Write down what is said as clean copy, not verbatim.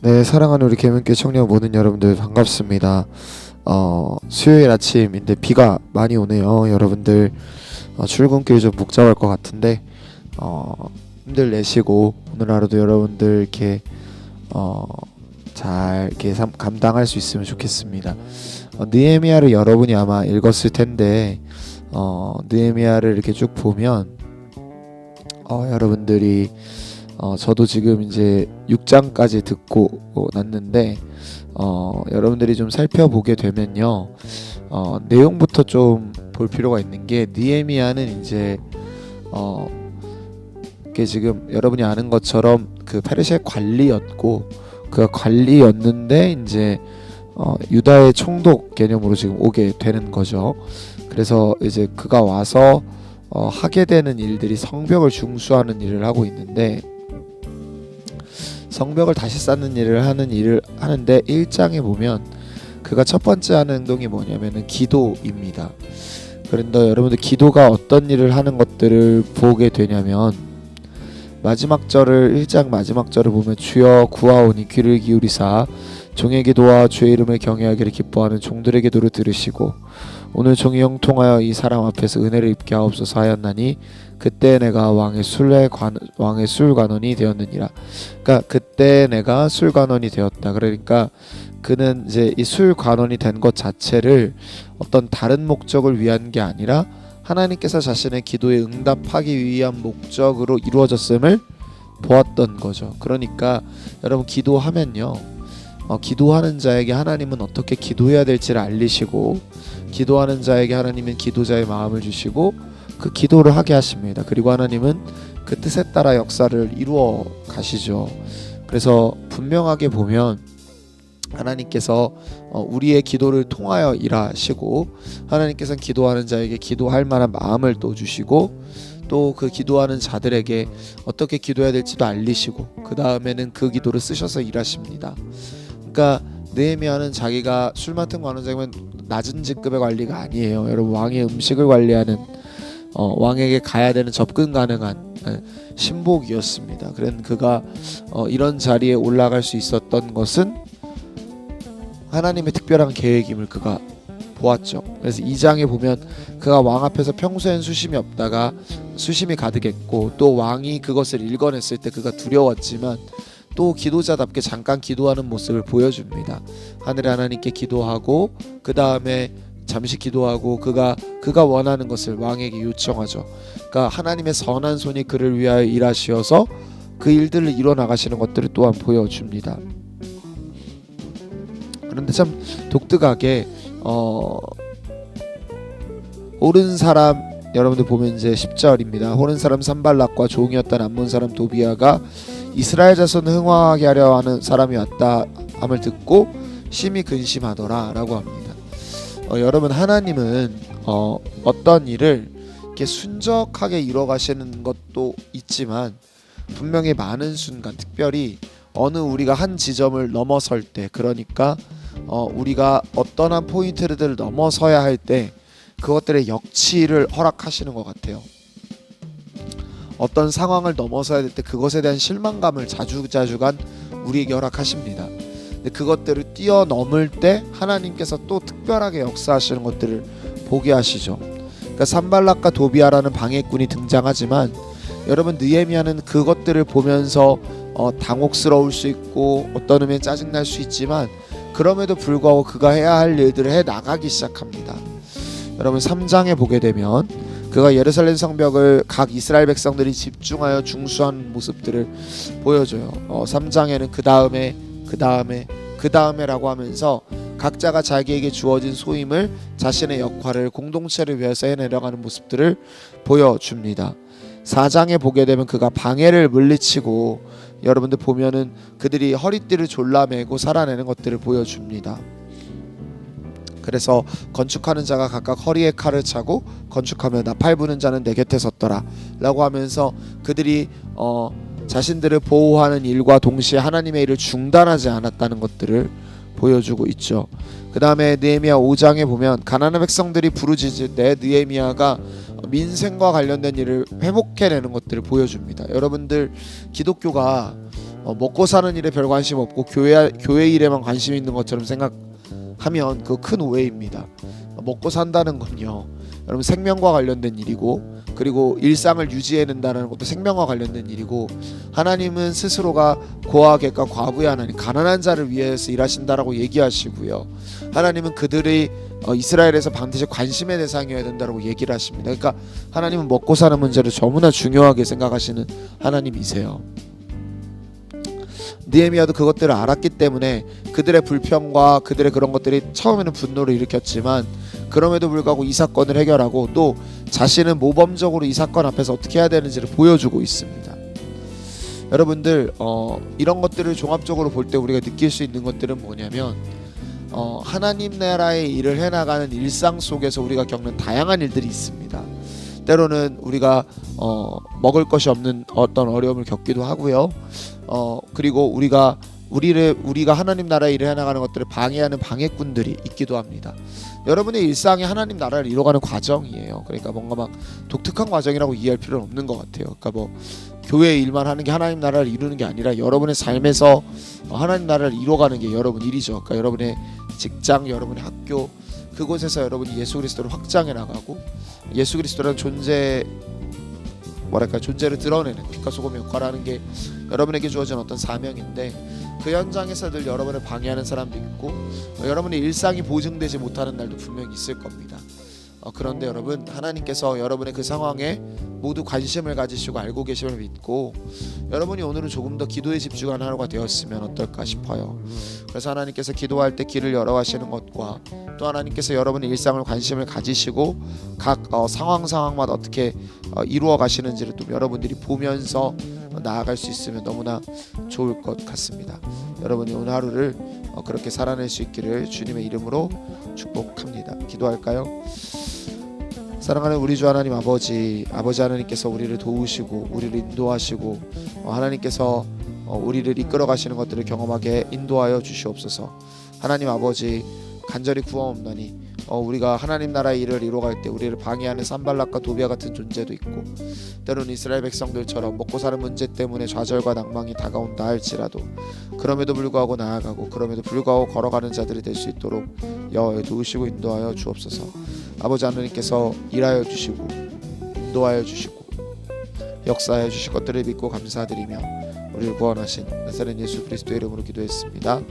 네, 사랑하는 우리 계명교회 청년 모든 여러분들 반갑습니다. 수요일 아침인데 비가 많이 오네요. 여러분들 출근길 좀 복잡할 것 같은데 힘들 내시고 오늘 하루도 여러분들 이렇게 잘 이렇게 감당할 수 있으면 좋겠습니다. 느헤미야를 여러분이 아마 읽었을 텐데 느헤미야를 이렇게 쭉 보면 여러분들이 저도 지금 이제 6장까지 듣고 났는데 여러분들이 좀 살펴보게 되면요, 내용부터 좀 볼 필요가 있는 게 느헤미야는 이제 이게 지금 여러분이 아는 것처럼 그 페르시아의 관리였고 그 관리였는데 이제 유다의 총독 개념으로 지금 오게 되는 거죠. 그래서 이제 그가 와서 하게 되는 일들이 성벽을 중수하는 일을 하고 있는데, 성벽을 다시 쌓는 일을 하는데 1장에 보면 그가 첫 번째 하는 행동이 뭐냐면은 기도입니다. 그런데 여러분들 기도가 어떤 일을 하는 것들을 보게 되냐면, 마지막 절을 1장 마지막 절을 보면 주여 구하오니 귀를 기울이사 종의 기도와 주의 이름을 경외하기를 기뻐하는 종들의 기도를 들으시고 오늘 종이 형통하여 이 사람 앞에서 은혜를 입게 하옵소서 하였나니 그때 내가 왕의 술관원이 되었느니라. 그러니까 그때 내가 술관원이 되었다. 그러니까 그는 이제 이 술관원이 된 것 자체를 어떤 다른 목적을 위한 게 아니라 하나님께서 자신의 기도에 응답하기 위한 목적으로 이루어졌음을 보았던 거죠. 그러니까 여러분 기도하면요, 기도하는 자에게 하나님은 어떻게 기도해야 될지를 알리시고, 기도하는 자에게 하나님은 기도자의 마음을 주시고 그 기도를 하게 하십니다. 그리고 하나님은 그 뜻에 따라 역사를 이루어 가시죠. 그래서 분명하게 보면 하나님께서 우리의 기도를 통하여 일하시고, 하나님께서는 기도하는 자에게 기도할 만한 마음을 또 주시고, 또 그 기도하는 자들에게 어떻게 기도해야 될지도 알리시고, 그 다음에는 그 기도를 쓰셔서 일하십니다. 그러니까 느헤미야는 자기가 술 맡은 관원장이면 낮은 직급의 관리가 아니에요. 여러분, 왕의 음식을 관리하는 왕에게 가야 되는 접근 가능한 신복이었습니다. 그런 그가 이런 자리에 올라갈 수 있었던 것은 하나님의 특별한 계획임을 그가 보았죠. 그래서 2장에 보면 그가 왕 앞에서 평소엔 수심이 없다가 수심이 가득했고, 또 왕이 그것을 읽어냈을 때 그가 두려웠지만 또 기도자답게 잠깐 기도하는 모습을 보여줍니다. 하늘의 하나님께 기도하고 그 다음에 잠시 기도하고 그가 원하는 것을 왕에게 요청하죠. 그러니까 하나님의 선한 손이 그를 위하여 일하시어서 그 일들을 이뤄 나가시는 것들을 또한 보여줍니다. 그런데 참 독특하게 오른 사람, 여러분들 보면 이제 10절입니다. 오른 사람 산발락과 종이었던 암몬 사람 도비아가 이스라엘 자손을 흥화하게 하려 하는 사람이 왔다 함을 듣고 심히 근심하더라 라고 합니다. 여러분, 하나님은 어떤 일을 이렇게 순적하게 이뤄가시는 것도 있지만 분명히 많은 순간, 특별히 어느 우리가 한 지점을 넘어설 때, 그러니까 우리가 어떤 한 포인트를 넘어서야 할 때 그것들의 역치를 허락하시는 것 같아요. 어떤 상황을 넘어서야 될 때 그것에 대한 실망감을 자주간 우리에게 허락하십니다. 근데 그것들을 뛰어넘을 때 하나님께서 또 특별하게 역사하시는 것들을 보게 하시죠. 그러니까 산발락과 도비아라는 방해꾼이 등장하지만 여러분, 느헤미야는 그것들을 보면서 당혹스러울 수 있고 어떤 의미엔 짜증날 수 있지만 그럼에도 불구하고 그가 해야 할 일들을 해 나가기 시작합니다. 여러분, 3장에 보게 되면 그가 예루살렘 성벽을 각 이스라엘 백성들이 집중하여 중수하는 모습들을 보여줘요. 3장에는 그 다음에라고 하면서 각자가 자기에게 주어진 소임을, 자신의 역할을 공동체를 위해서 해내려가는 모습들을 보여줍니다. 4장에 보게 되면 그가 방해를 물리치고, 여러분들 보면은 그들이 허리띠를 졸라매고 살아내는 것들을 보여줍니다. 그래서 건축하는 자가 각각 허리에 칼을 차고 건축하며 나팔 부는 자는 내 곁에 섰더라 라고 하면서 그들이 자신들을 보호하는 일과 동시에 하나님의 일을 중단하지 않았다는 것들을 보여주고 있죠. 그 다음에 느헤미야 5장에 보면 가나안 백성들이 부르짖을 때 느헤미야가 민생과 관련된 일을 회복해내는 것들을 보여줍니다. 여러분들, 기독교가 먹고 사는 일에 별 관심 없고 교회 일에만 관심 있는 것처럼 생각하면 그 큰 오해입니다. 먹고 산다는 건요, 여러분 생명과 관련된 일이고, 그리고 일상을 유지해낸다는 것도 생명과 관련된 일이고, 하나님은 스스로가 고아 객과 과부의 하나님, 가난한 자를 위해서 일하신다라고 얘기하시고요. 하나님은 그들이 이스라엘에서 반드시 관심의 대상이어야 된다라고 얘기를 하십니다. 그러니까 하나님은 먹고 사는 문제를 너무나 중요하게 생각하시는 하나님이세요. 느헤미야도 그것들을 알았기 때문에 그들의 불평과 그들의 그런 것들이 처음에는 분노를 일으켰지만, 그럼에도 불구하고 이 사건을 해결하고 또 자신은 모범적으로 이 사건 앞에서 어떻게 해야 되는지를 보여주고 있습니다. 여러분들 이런 것들을 종합적으로 볼 때 우리가 느낄 수 있는 것들은 뭐냐면, 하나님 나라의 일을 해나가는 일상 속에서 우리가 겪는 다양한 일들이 있습니다. 때로는 우리가 먹을 것이 없는 어떤 어려움을 겪기도 하고요. 그리고 우리가 하나님 나라의 일을 해나가는 것들을 방해하는 방해꾼들이 있기도 합니다. 여러분의 일상이 하나님 나라를 이뤄가는 과정이에요. 그러니까 뭔가 막 독특한 과정이라고 이해할 필요는 없는 것 같아요. 그러니까 뭐 교회 일만 하는 게 하나님 나라를 이루는 게 아니라 여러분의 삶에서 하나님 나라를 이뤄가는 게 여러분 일이죠. 그러니까 여러분의 직장, 여러분의 학교, 그곳에서 여러분이 예수 그리스도를 확장해 나가고, 예수 그리스도라는 존재를 드러내는 빛과 소금의 역할을 하는 게 여러분에게 주어진 어떤 사명인데, 그 현장에서 늘 여러분을 방해하는 사람도 있고, 여러분의 일상이 보증되지 못하는 날도 분명히 있을 겁니다. 그런데 여러분, 하나님께서 여러분의 그 상황에 모두 관심을 가지시고 알고 계심을 믿고, 여러분이 오늘은 조금 더 기도에 집중하는 하루가 되었으면 어떨까 싶어요. 그래서 하나님께서 기도할 때 길을 열어가시는 것과, 또 하나님께서 여러분의 일상을 관심을 가지시고 각 상황마다 어떻게 이루어 가시는지를 또 여러분들이 보면서 나아갈 수 있으면 너무나 좋을 것 같습니다. 여러분이 오늘 하루를 그렇게 살아낼 수 있기를 주님의 이름으로 축복합니다. 기도할까요? 사랑하는 우리 주 하나님, 아버지 하나님께서 우리를 도우시고 우리를 인도하시고, 하나님께서 우리를 이끌어 가시는 것들을 경험하게 인도하여 주시옵소서. 하나님 아버지, 간절히 구하옵나니 우리가 하나님 나라의 일을 이루어갈 때 우리를 방해하는 산발락과 도비아 같은 존재도 있고, 때로는 이스라엘 백성들처럼 먹고 사는 문제 때문에 좌절과 낭망이 다가온다 할지라도, 그럼에도 불구하고 나아가고 그럼에도 불구하고 걸어가는 자들이 될 수 있도록 여호와여 도우시고 인도하여 주옵소서. 아버지 하나님께서 일하여 주시고 인도하여 주시고 역사하여 주실 것들을 믿고 감사드리며 우리를 구원하신 나사렛 예수 그리스도의 이름으로 기도했습니다.